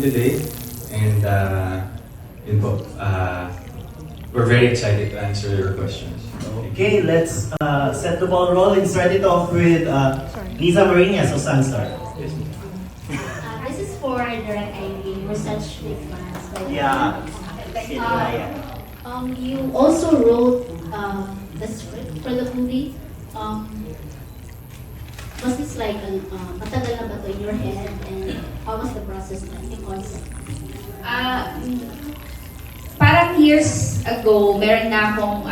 today, and yun po, we're very excited to answer your questions. Okay, let's set the ball rolling. Start it off with Lisa Marina, so Sunstar. This is for Direk Irene. We're such big fans. Yeah. You also wrote the script for the movie. Was this like matagal na ba to in your head, and how was the process like, the concept? Parang years ago, meron na akong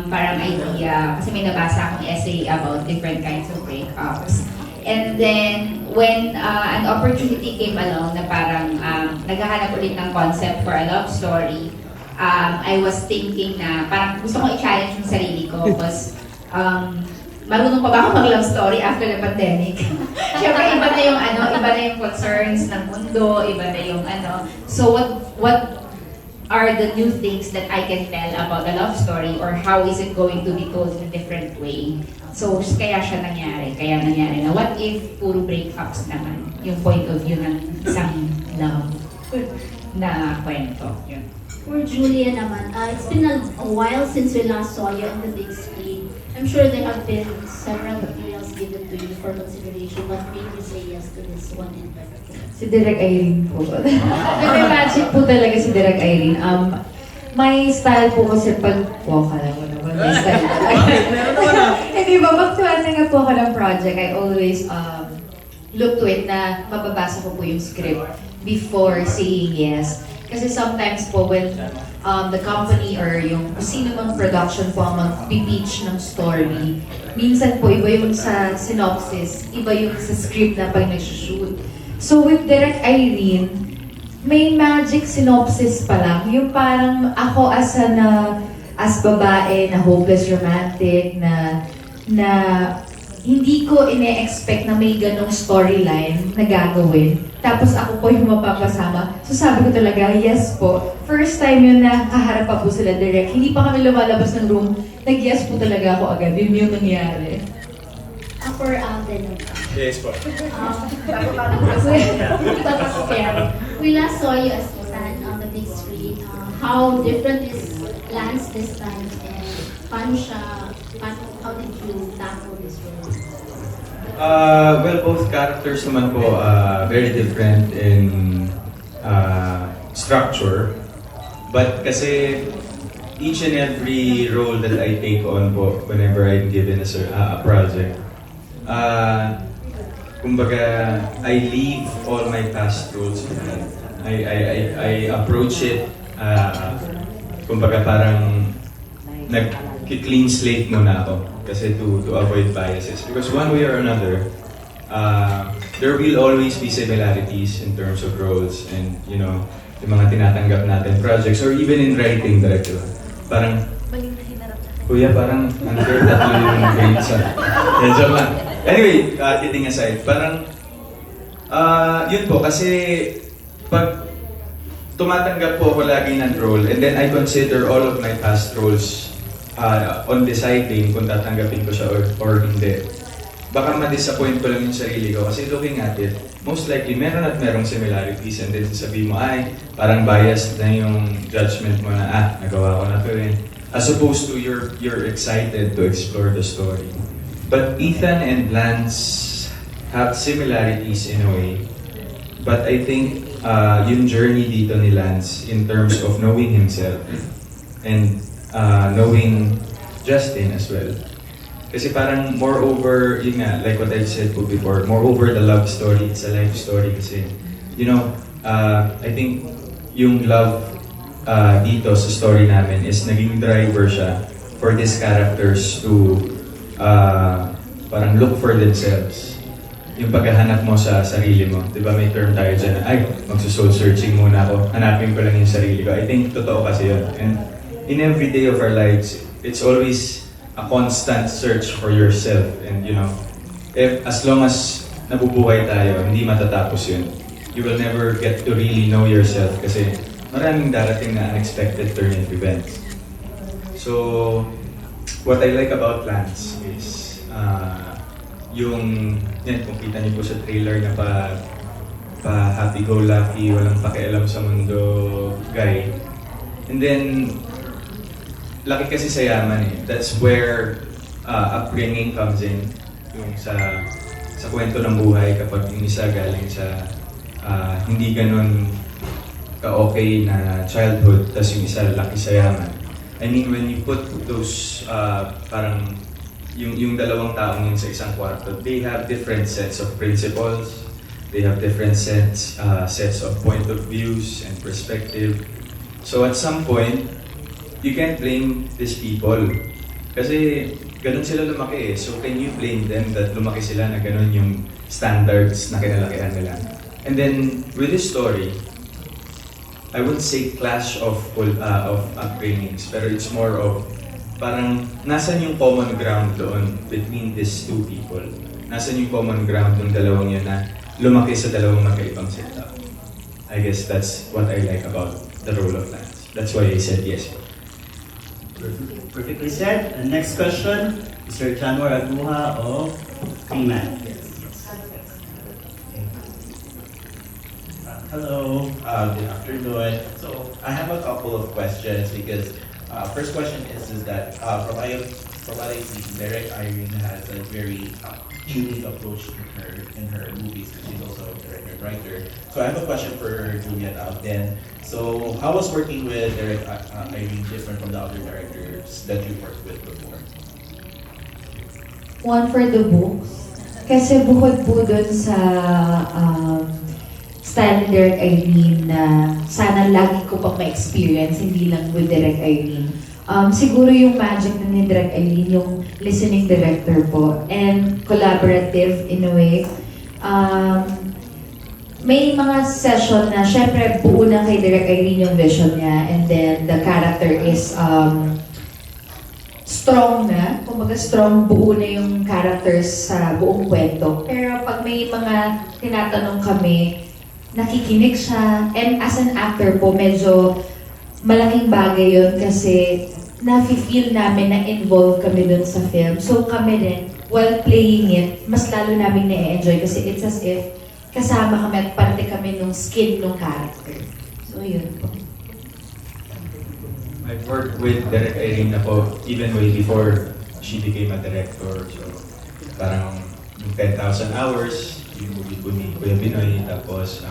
parang idea kasi may nabasa akong essay about different kinds of breakups. And then, when an opportunity came along na parang naghahanap ulit ng concept for a love story, I was thinking na parang gusto kong i-challenge yung sarili ko because marunong pa ba ako mag-love story after the pandemic? Siyempre, iba na yung iba na yung concerns ng mundo, iba na yung So what are the new things that I can tell about a love story, or how is it going to be told in a different way? So kaya nangyari na what if puro breakups naman yung point of view ng isang love na kwento. Yun. For Julia naman, it's been a while since we last saw you on the big screen. I'm sure there have been several materials given to you for consideration, but made you say yes to this one in particular? Si Direk Irene po. May magic po talaga si Direk Irene. My style po kasi pag alam mo naman, may style. Hindi ba, magtuwan na nga po ako ng project, I always look to it na mababasa ko po yung script before saying yes. Kasi sometimes po when the company or yung sino mang production po ang mag-pitch ng story, minsan po iba yung sa synopsis, iba yung sa script na pag nag-shoot. So with Direk Irene, may magic synopsis pa lang. Yung parang ako as babae na hopeless romantic na hindi ko ine-expect na may ganong storyline na gagawin. Tapos ako po yung mapapasama. So sabi ko talaga, yes po. First time yun na kaharap pa po sila direct. Hindi pa kami lumalabas ng room. Nag-yes po talaga ako agad. Yun yung nangyari. For ALDEN. Yes po. We last saw you as Stan on the big screen. How different is Lance this time, and how did you tackle this role? Well, both characters naman po very different in structure. But kasi each and every role that I take on po whenever I'm given a project, kumbaga, I leave all my past roles behind. I approach it, kumbaga parang nag-clean slate muna ako kasi to avoid biases. Because one way or another, there will always be similarities in terms of roles and, you know, yung mga tinatanggap natin projects or even in writing directly. Parang, kuya, parang under tatlo yung grades. Joke lang. Anyway, kidding aside, parang, yun po, kasi pag tumatanggap po ako lagi ng role and then I consider all of my past roles on deciding kung tatanggapin ko siya or hindi. Baka ma-disappoint ko lang yung sarili ko kasi looking at it, most likely meron at merong similarities and then sabihin mo, ay, parang biased na yung judgment mo na, nagawa ko na to eh. As opposed to you're excited to explore the story. But Ethan and Lance have similarities in a way. But I think yung journey dito ni Lance in terms of knowing himself and knowing Justine as well. Kasi parang moreover, yun nga, like what I've said po before, moreover the love story, it's a life story kasi, you know, I think yung love dito sa story namin is naging driver siya for these characters to parang look for themselves. Yung paghahanap mo sa sarili mo. Di ba may term tayo dyan na, ay, magsusoul searching muna ako, hanapin ko lang yung sarili ko. I think totoo kasi yun. And in every day of our lives, it's always a constant search for yourself. And you know, as long as nabubuhay tayo, hindi matatapos yun. You will never get to really know yourself kasi maraming darating na unexpected turn of events. So, what I like about Lance is, yung, yan, kung kita niyo po sa trailer na pa-happy-go-lucky, walang pakialam sa mundo guy. And then, laki kasi sa yaman eh. That's where upbringing comes in. Yung sa kwento ng buhay kapag yung isa galing sa hindi ganun ka-okay na childhood, tas yung isa laki sa yaman. I mean, when you put those parang yung dalawang taong yun sa isang kwarto, they have different sets of principles, they have different sets of point of views and perspective. So at some point, you can't blame these people. Kasi ganun sila lumaki eh. So can you blame them that lumaki sila na ganun yung standards na kinalakihan nila? And then, with this story, I wouldn't say clash of upbringings, pero it's more of parang nasan yung common ground doon between these two people? Nasan yung common ground ng dalawang yun na lumaki sa dalawang magkaibang setup? I guess that's what I like about the role of Lance. That's why I said yes. Perfectly said. And next question, Mr. Janwar Aguha of Freeman. Hello, good afternoon. So I have a couple of questions because first question is that from what I see, Direk Irene has a very unique approach in her movies because she's also a director and writer. So I have a question for Julia and ALDEN. So how was working with Direk Irene different from the other directors that you worked with before? One for the books. Kasi bukod po dun sa style ni Direk Irene na sana lagi ko pang ma-experience, hindi lang with Direk Irene. Siguro yung magic na ni Direk Irene, yung listening director po, and collaborative in a way. May mga session na syempre buo na kay Direk Irene yung vision niya, and then the character is strong na, kumbaga strong, buo na yung characters sa buong kwento. Pero pag may mga tinatanong kami, nakikinig siya, and as an actor po, medyo malaking bagay yun kasi nafe-feel namin na involved kami dun sa film. So kami din, while playing it, mas lalo namin na-enjoy kasi it's as if kasama kami at parte kami nung skin ng character. So yun po. I've worked with Direk Irene na po even way before she became a director. So parang yung 10,000 hours, yung movie ko ni Kuya Binoy, tapos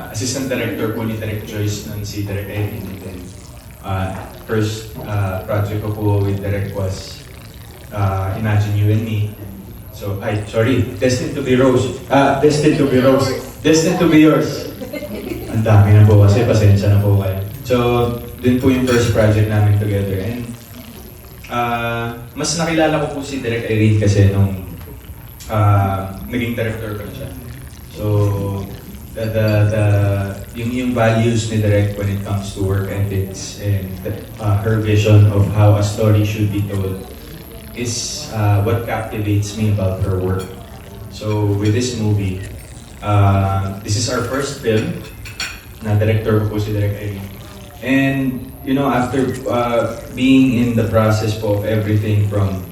assistant director po ni Direk Joyce nun si Direk Irene. And then first project ko po with Direk was Imagine You and Me. So, Destined to be Rose. Destined to be Rose. Destined to be Yours. Ang dami na po kasi, pasensya na po kayo. So, dun po yung first project namin together. And mas nakilala ko po si Direk Irene kasi nung naging director ko na siya. So, yung values ni Direk when it comes to work ethics and her vision of how a story should be told is what captivates me about her work. So with this movie, this is our first film na director ko po si Direk Irene. And you know, after being in the process po of everything from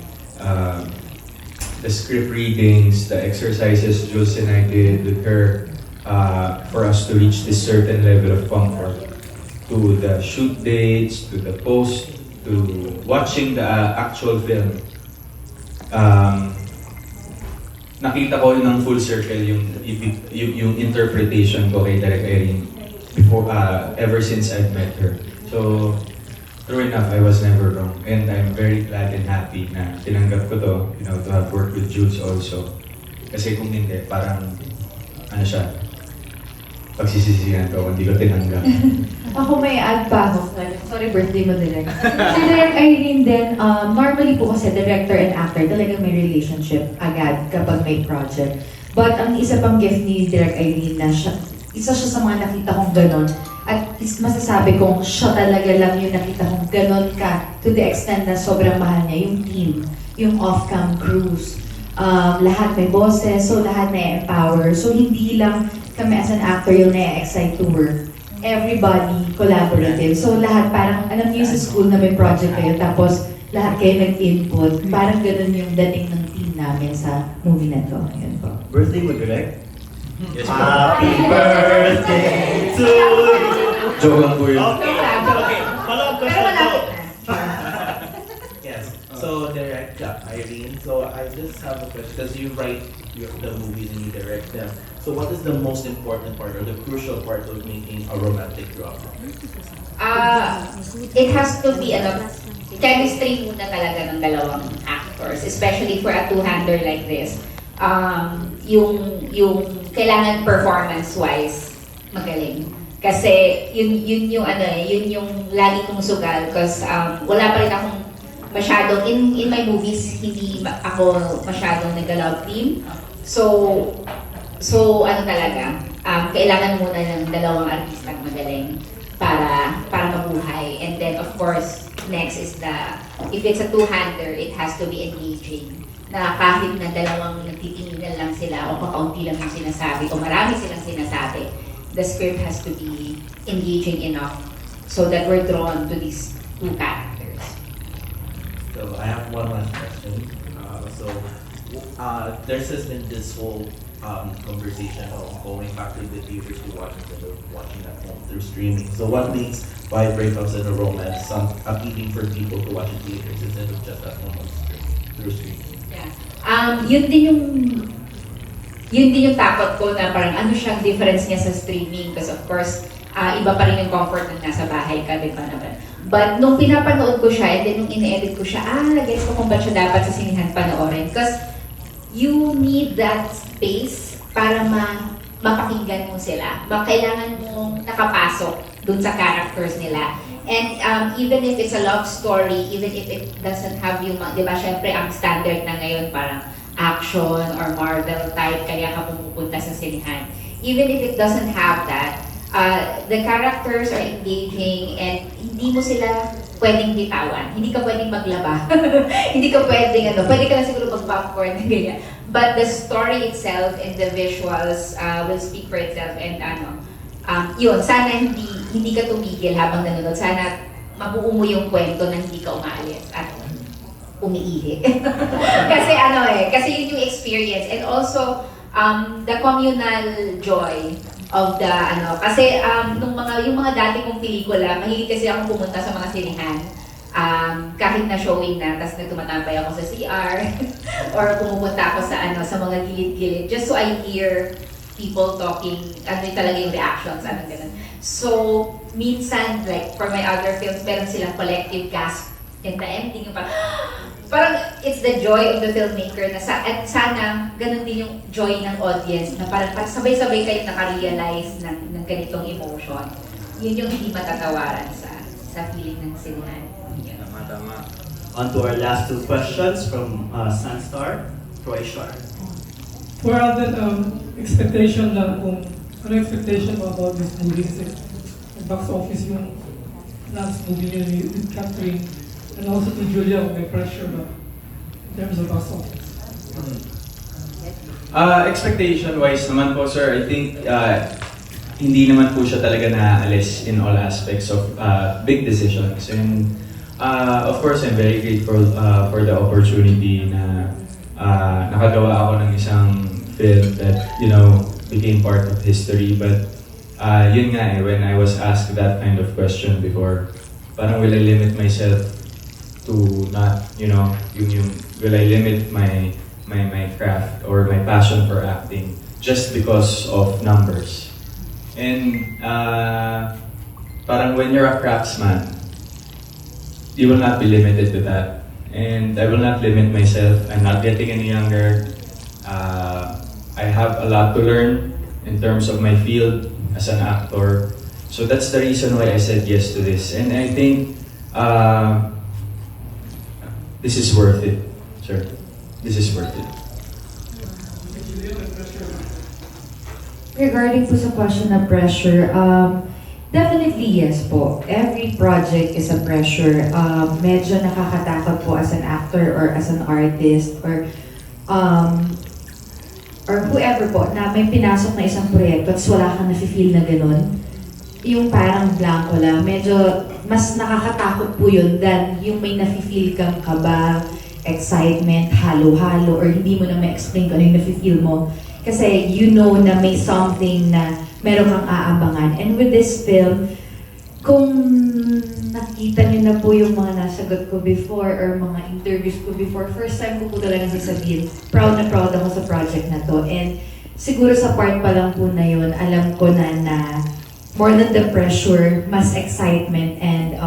the script readings, the exercises Jules and I did with her for us to reach this certain level of comfort, to the shoot dates, to the post, to watching the actual film, nakita ko ng full circle yung interpretation ko kay Direk Irene before, ever since I've met her. So, true enough, I was never wrong. And I'm very glad and happy na tinanggap ko to, you know, to have worked with Jules also. Kasi kung hindi, parang, ano siya, pagsisisihan ko, hindi ko tinanggap. Ako may add pa ako. Sorry, birthday mo, Direk. Si Direk Irene din, normally po kasi director and actor, talagang may relationship agad kapag may project. But ang isa pang gift ni Direk Irene na isa siya sa mga nakita kong ganon. At masasabi kong siya talaga lang yung nakita kong ganon ka to the extent na sobrang mahal niya yung team, yung off-cam crews. Lahat may bosses, so lahat na-empower. So hindi lang kami as an actor yung na-excite to work. Everybody collaborative. So lahat parang, alam niyo sa school na may project kayo, tapos lahat kayo nag-input. Parang ganun yung dating ng team namin sa movie na to. Yan po. Birthday mo, Direk? Yes po. Happy birthday to you. Joke lang po yun. Okay, okay. Follow-up Pero question po. malapit na. Yes. So Direk, Irene. So I just have a question because you write the movies and you direct them. So what is the most important part or the crucial part of making a romantic drama? It has to be chemistry muna talaga ng dalawang actors, especially for a two-hander like this. Yung kailangan performance-wise magaling. Kasi yun yung lagi kong sugal because wala pa rin akong masyadong in my movies hindi ako masyadong nag-love team. So talaga kailangan muna ng dalawang artistang magaling para mabuhay. And then of course next is if it's a two-hander, it has to be engaging. Na kahit na dalawang nagtitinginan lang sila o kakaunti lang yung sinasabi o marami silang sinasabi, the script has to be engaging enough so that we're drawn to these two characters. So I have one last question. There's just been this whole conversation of going back to the theaters to watch instead of watching at home through streaming. So what makes why breakups and a romance appealing for people to watch in theaters instead of just at home through streaming? Yeah. Yun din yung takot ko na parang ano siyang difference niya sa streaming because of course iba pa rin yung comfort ng nasa bahay ka, di ba naman? But nung pinapanood ko siya and then nung ine-edit ko siya, gets ko kung ba't siya dapat sa sinihan panoorin. Because you need that space para mapakinggan mo sila. Kailangan mong nakapasok dun sa characters nila. And even if it's a love story, even if it doesn't have yung, di ba, syempre ang standard na ngayon parang action or Marvel type, kaya ka pumupunta sa sinihan. Even if it doesn't have that, the characters are engaging and hindi mo sila pwedeng bitawan. Hindi ka pwedeng maglaba. Hindi ka pwedeng pwede ka lang siguro mag-popcorn na ganyan. But the story itself and the visuals will speak for itself and yun, sana hindi ka tumigil habang nanonood. Sana mabuo mo yung kwento na hindi ka umaalis at umiihi. Kasi yun yung experience. And also, the communal joy of the kasi yung mga dati kong pelikula, mahilig kasi akong pumunta sa mga sinihan. Kahit na showing na, tas nagtumatambay ako sa CR or pumupunta ako sa mga gilid-gilid just so I hear people talking, talaga yung reactions, ganun. So, minsan, like, for my other films, meron silang collective gasp in the ending, yung parang it's the joy of the filmmaker na at sana ganun din yung joy ng audience na parang sabay-sabay kayo nakarealize ng ganitong emotion. Yun yung hindi matatawaran sa feeling ng sinihan. Tama. On to our last two questions from Sunstar, Troy Shar. For ALDEN, expectation lang kung ano expectation mo about this movie kasi box office yung last movie niya with Catherine and also to Julia kung may pressure ba in terms of box office. Expectation-wise naman po, sir, I think hindi naman po siya talaga naaalis in all aspects of big decisions. And of course, I'm very grateful for the opportunity na nakagawa ako ng isang film that, became part of history. But yun nga when I was asked that kind of question before, parang will I limit myself to not, will I limit my craft or my passion for acting just because of numbers? And parang when you're a craftsman, you will not be limited to that. And I will not limit myself. I'm not getting any younger. I have a lot to learn in terms of my field as an actor. So that's the reason why I said yes to this. And I think this is worth it, sir. This is worth it. Regarding po sa question of pressure, definitely yes po. Every project is a pressure. Medyo nakakatakot po as an actor or as an artist or whoever po na may pinasok na isang proyekto at wala kang nafe-feel na gano'n. Yung parang blanco lang. Medyo mas nakakatakot po yun than yung may nafe-feel kang kaba, excitement, halo-halo, or hindi mo na ma-explain kung ano yung nafe-feel mo. Kasi you know na may something na meron kang aabangan. And with this film, kung nakita niyo na po yung mga nasagot ko before or mga interviews ko before, first time ko po talaga sasabihin, proud na proud ako sa project na to. And siguro sa part pa lang po na yun, alam ko na more than the pressure, mas excitement and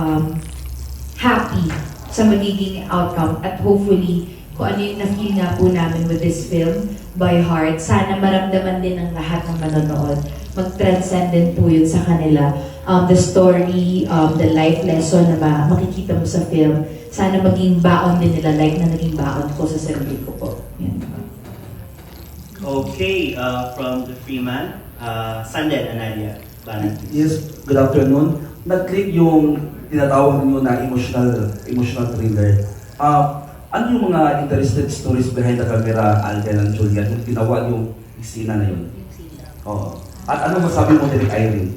happy sa magiging outcome. At hopefully, kung ano yung na-feel nga po namin with this film by heart, sana maramdaman din ng lahat ng manonood. Mag-transcend din po yun sa kanila. The story, the life lesson na makikita mo sa film, sana maging baon din nila like na naging baon ko sa sarili ko po. Yan. Okay, from the Freeman, Sanden Analia. Yes, good afternoon. Nag-click yung tinatawag nyo na emotional thriller. Ano yung mga interested stories behind the camera, Alden and Julian, yung ginawa yung eksena na yun? Oo. At ano masabi mo din, Irene?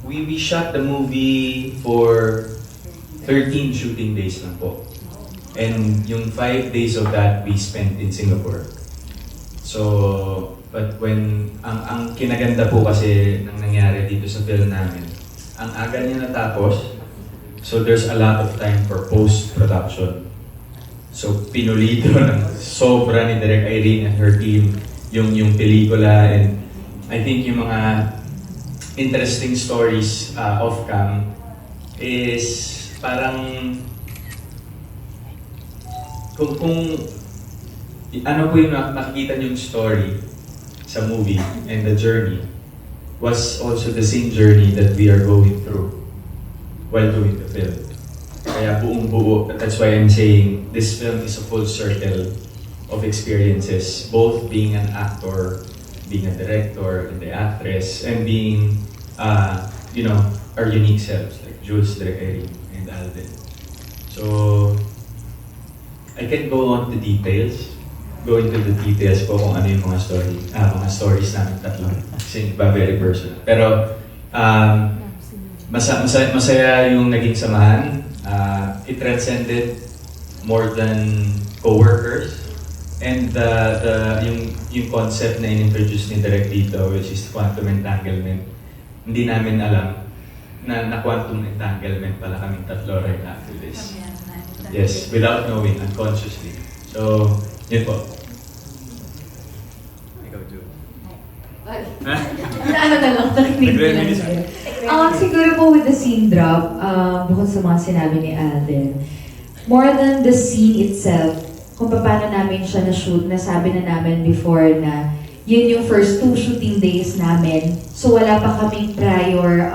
We shot the movie for 13 shooting days lang po. And yung 5 days of that we spent in Singapore. So, but when, ang kinaganda po kasi nang nangyari dito sa film namin, ang aga niya natapos, so there's a lot of time for post-production. So, pinulido ng sobra ni Direk Irene and her team yung pelikula, and I think yung mga interesting stories off-cam is parang kung ano po yung makikita yung story sa movie and the journey was also the same journey that we are going through while doing the film. Kaya buong buo, that's why I'm saying this film is a full circle of experiences, both being an actor, being a director, and the actress, and being, our unique selves, like Jules, Direk, Irene, and Alden. So, I can go on to details, go into the details po kung ano yung mga stories namin tatlo. Kasi iba very personal. Pero, masaya yung naging samahan. It transcended more than co-workers. And yung concept na in-introduce ni Direk dito, which is quantum entanglement, hindi namin alam na quantum entanglement pala kaming tatlo right after this. Yes, without knowing, unconsciously. So, yun po. Ikaw, Jules. Ano na lang, nakinig ko lang sa'yo. Siguro po with the scene drop, bukod sa mga sinabi ni Alden, more than the scene itself, kung paano namin siya na-shoot, nasabi na namin before na yun yung first 2 shooting days namin. So wala pa kaming prior